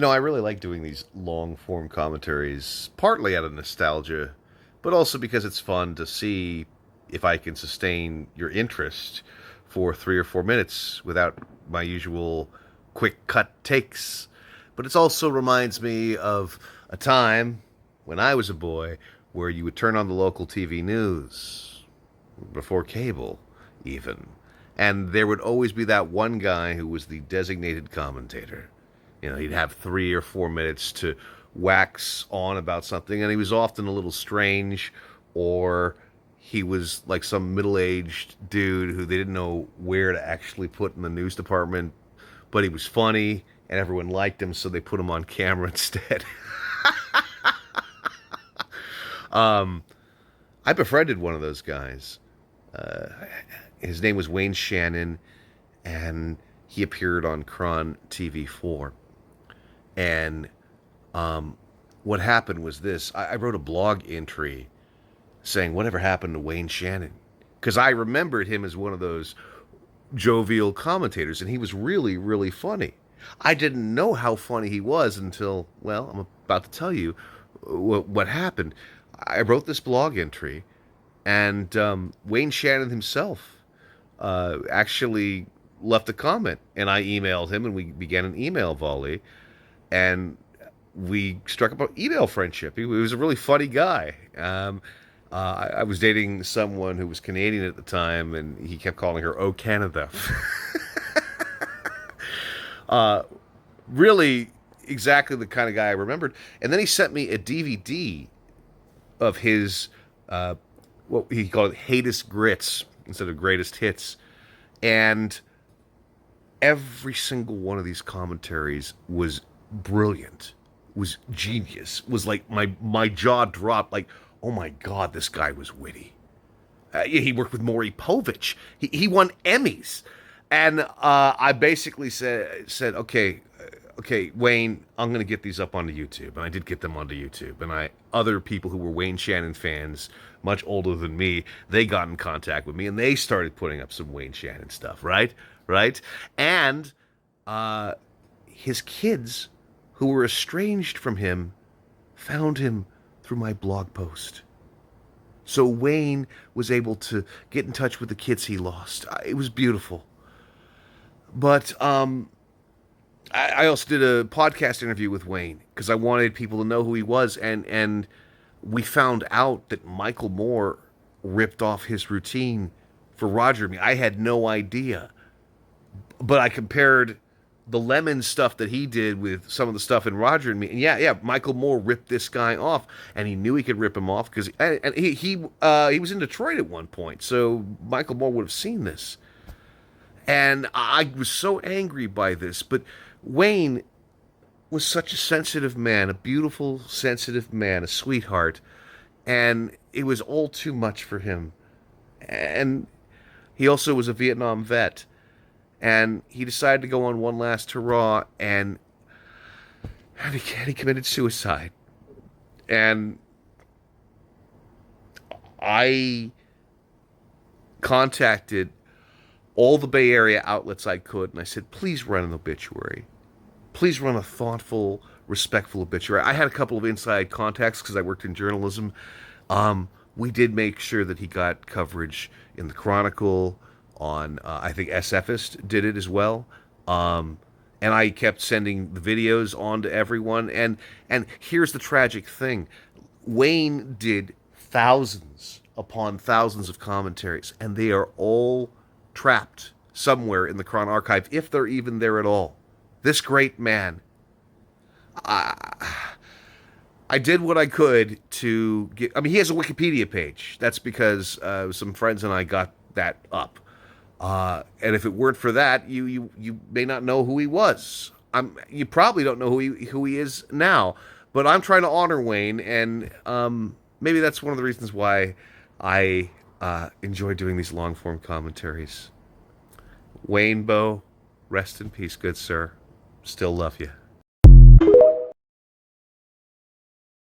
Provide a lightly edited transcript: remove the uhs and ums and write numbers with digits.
I really like doing these long form commentaries, partly out of nostalgia, but also because it's fun to see if I can sustain your interest for 3 or 4 minutes without my usual quick cut takes. But it also reminds me of a time when I was a boy where you would turn on the local TV news, before cable, even. And there would always be that one guy who was the designated commentator. He'd have 3 or 4 minutes to wax on about something, and he was often a little strange, or he was like some middle-aged dude who they didn't know where to actually put in the news department, but he was funny, and everyone liked him, so they put him on camera instead. I befriended one of those guys. Uh, his name was Wayne Shannon, and he appeared on Cron TV4. And what happened was this. I wrote a blog entry saying, whatever happened to Wayne Shannon? Because I remembered him as one of those jovial commentators, and he was really, really funny. I didn't know how funny he was until, well, I'm about to tell you what happened. I wrote this blog entry, and Wayne Shannon himself actually left a comment, and I emailed him, and we began an email volley, and we struck up an email friendship. He was a really funny guy. I was dating someone who was Canadian at the time, and he kept calling her "Oh Canada." Really, exactly the kind of guy I remembered. And then he sent me a DVD of his what he called it "Hatest Grits" instead of "Greatest Hits," and every single one of these commentaries was brilliant, was genius, was like my jaw dropped, like, oh my god, this guy was witty. He worked with Maury Povich. He won Emmys, and I basically said okay, Wayne, I'm gonna get these up onto YouTube, and I did get them onto YouTube, and other people who were Wayne Shannon fans, much older than me, they got in contact with me, and they started putting up some Wayne Shannon stuff, right, and his kids, who were estranged from him, found him through my blog post. So Wayne was able to get in touch with the kids he lost. It was beautiful. But I also did a podcast interview with Wayne because I wanted people to know who he was, and we found out that Michael Moore ripped off his routine for Roger and me. I had no idea, but I compared the Lemon stuff that he did with some of the stuff in Roger and Me, and yeah, Michael Moore ripped this guy off, and he knew he could rip him off because he was in Detroit at one point, so Michael Moore would have seen this, and I was so angry by this, but Wayne was such a sensitive man, a beautiful, sensitive man, a sweetheart, and it was all too much for him, and he also was a Vietnam vet. And he decided to go on one last hurrah, and he committed suicide. And I contacted all the Bay Area outlets I could, and I said, please run an obituary. Please run a thoughtful, respectful obituary. I had a couple of inside contacts because I worked in journalism. We did make sure that he got coverage in the Chronicle, on I think SFist did it as well, and I kept sending the videos on to everyone, and here's the tragic thing. Wayne did thousands upon thousands of commentaries, and they are all trapped somewhere in the Cron archive, if they're even there at all. This great man, I did what I could to get, I mean, he has a Wikipedia page. That's because some friends and I got that up. And if it weren't for that, you may not know who he was. You probably don't know who he is now. But I'm trying to honor Wayne, and maybe that's one of the reasons why I enjoy doing these long form commentaries. Wayne Bow, rest in peace, good sir. Still love you.